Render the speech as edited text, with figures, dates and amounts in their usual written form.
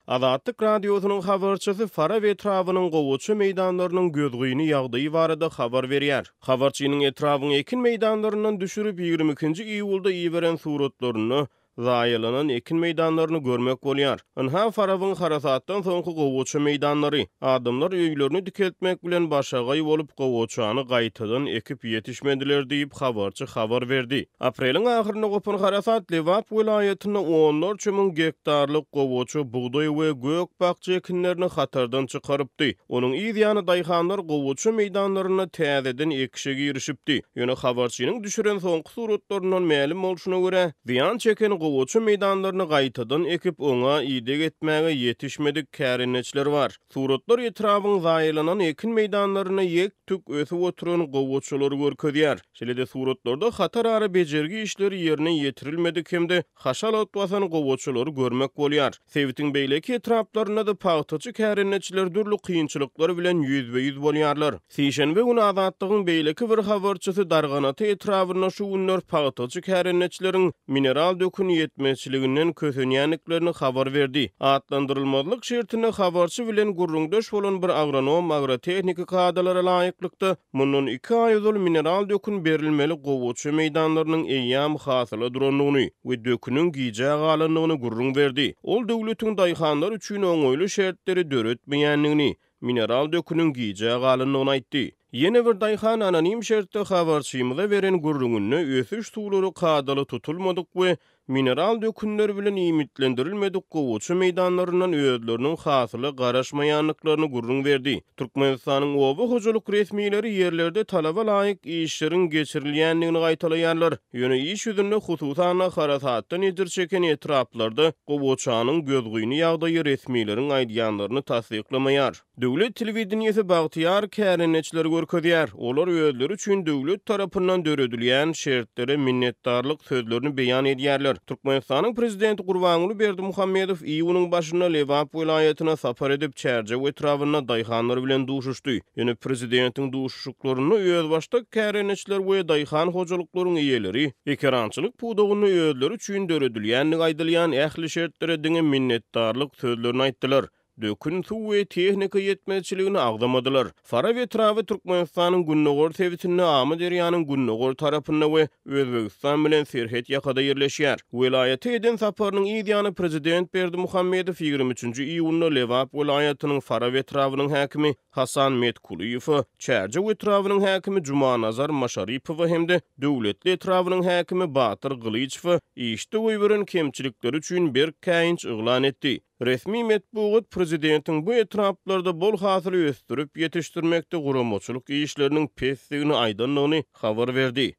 Azatlyk radiosynyň habarçysy Fara we etrawynyň gowuçy meýdanlarynyň gözgüýini ýagdaýy barada habar berýär. Habarçynyň etrawyny ekin meýdanlaryndan düşürip 22-nji iýulda iýberen suratlaryny zaýalanan ekin meýdanlaryny görmek bolýar. Ynha Farawyň harasatdan soňky gowuçy meýdanlary, adamlar öýlerini dikeltmek bilen başagay bolup gowuçany gaýtadan ekip ýetişmediler diýip habarçy habar berdi. Apreliň ahyryna gopan harasat Lewap welaýatyna 10 ming gektarlyk gowuçy buğday we gök bakçy ekinlerini hatardan çykarypdy. Onuň ýa-da daýhanlar gowuçy meýdanlaryna täzeden ekişe girişipdi. Ýöne habarçynyň düşüren soňky suratlaryndan ma'lum bolşuna görä, ziýan çeken gowuçy meýdanlaryny gaýtadan ekip oňa ýydyk etmäge ýetişmedik kärenetçiler bar. Suratlar etrawyň zaýlanan ekin meýdanlaryna ýek tük ösüp oturan gowuçylary görkezýär. Şeýle-de suratlarda hatar ara bejergi işleri ýerine ýetirilmedik hemde haşal atwasan gowuçylary görmek bolýar. Sewitiň beýleki etraplaryna da paýtaçy kärenetçiler durly kynçylyklar bilen ýüzbe-ýüz bolýarlar. Sişenbe günü Azatlygyň beýleki bir habarçysy darganaty etrawyna şu günler paýtaçy kärenetçileriň mineral dökün yetmezçiliginden kösenýänliklerini habar berdi. Atlandyrylmazlyk şertine habarçy bilen gurrundaş bolan bir agronom agrotehnika kadalara laýyklykda mundan 2 aý öňe mineral dökün berilmeli gowuçy meýdanlarynyň eýýam hasyla duranlygyny we dökünüň giýje galanlygyny gurrun berdi. Ol döwletiň daýhanlar üçin oňoýly şertleri döretmeýänligini, mineral dökünüň giýje galanlygyny aýtdy. Yeni bir daýhan anonim şertde habarçymyza beren gurrungyny ösüş suwlary kadaly tutulmadyk we mineral dökünler bilen imitlendirilmedik gowuçy meýdanlaryndan öýdleriniň hasyly garaşmaýanlyklaryny gurrun berdi. Türkmenistanyň oba hojalyk resmiýetleri ýerlerde talaba laýyk işleriň geçirilýänligini gaýtalaýarlar. Ýöne iş ýüzünde hususan harasatdan ejir çeken etraplarda gowuçanyň gözgüýini ýagdaýy resmiýetleriň aýdýanlaryny tasdiklamaýar. Döwlet telewizionyasy bagtyar kärenetçiler görkezýär. Olar öýdleri üçin döwlet tarapyndan döredilýän şertlere minnetdarlyk sözlerini beýan edýärler. Türkmenistanyň prezidenti Gurbanuly Berdimuhammedow iýunyň başyna Lewap welaýatyna sapar edip çärje we etrawyna daýhanlar bilen duşuşdy. Ýöne prezidentiň duşuşuklaryny öz başda kärenetçiler we daýhan hojalyklarynyň eýeleri ekerançylyk pudagyny öýdleri üçin döredilýänligi aýdylýan ähli şertlere diňe minnetdarlyk sözlerini aýtdylar. Dökün suw we tehnika yetmezçiligini agdamadylar. Fara we etrawy Türkmenistanyň Günnogor sewitine amy derýanyň Günnogor tarapyna we Özbegistan bilen serhet ýakada ýerleşýär. Welaýata eden saparynyň ýa-da prezident Berdimuhammedow 23-nji iýulda Lewap welaýatynyň Fara we etrawynyň häkimi Hasan Metkuliýew, Çärje we etrawynyň häkimi Jumanazar Maşarypow hemde döwletli etrawynyň häkimi Batyr Gylyçow işde goýberen kemçilikleri üçin bir käýinç yglan etdi. Resmi metbuat prezidentiň bu etraplarda bol hasyly östürip ýetişdirmekde guramaçylyk işleriniň pesdigini aýdanlygyny habar berdi.